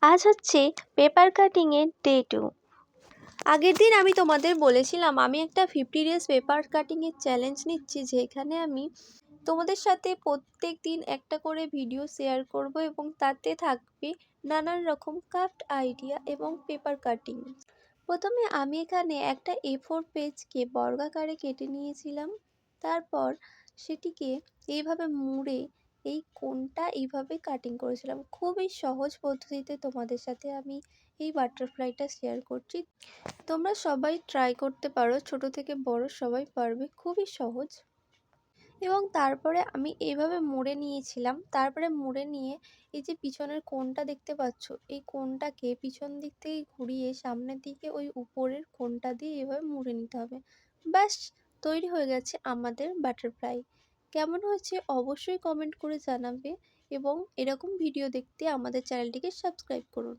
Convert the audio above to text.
আজ হচ্ছে পেপার কাটিংয়ের ডে 2। আগের দিন আমি তোমাদের বলেছিলাম আমি একটা 50 ডেজ পেপার কাটিংয়ের চ্যালেঞ্জ নিচ্ছি, যেখানে আমি তোমাদের সাথে প্রত্যেক দিন একটা করে ভিডিও শেয়ার করব এবং তাতে থাকবে নানান রকম ক্রাফট আইডিয়া এবং পেপার কাটিং। প্রথমে আমি এখানে একটা A4 পেজকে বর্গাকারে কেটে নিয়েছিলাম। তারপর সেটিকে এইভাবে মুড়ে এই কোণটা এইভাবে কাটিং করেছিলাম। খুবই সহজ পদ্ধতিতে তোমাদের সাথে আমি এই বাটারফ্লাইটা শেয়ার করছি। তোমরা সবাই ট্রাই করতে পারো, ছোট থেকে বড় সবাই পারবে, খুবই সহজ। এবং তারপরে আমি এইভাবে মুড়ে নিয়েছিলাম। তারপরে মুড়ে নিয়ে এই যে পিছনের কোণটা দেখতে পাচ্ছ, এই কোণটাকে পিছন দিক থেকে ঘুরিয়ে সামনের দিকে ওই উপরের কোণটা দিয়ে এভাবে মুড়ে নিতে হবে। ব্যাস, তৈরি হয়ে গেছে আমাদের বাটারফ্লাই। কেমন হয়েছে অবশ্যই কমেন্ট করে জানাবে এবং এরকম ভিডিও দেখতে আমাদের চ্যানেলটিকে সাবস্ক্রাইব করুন।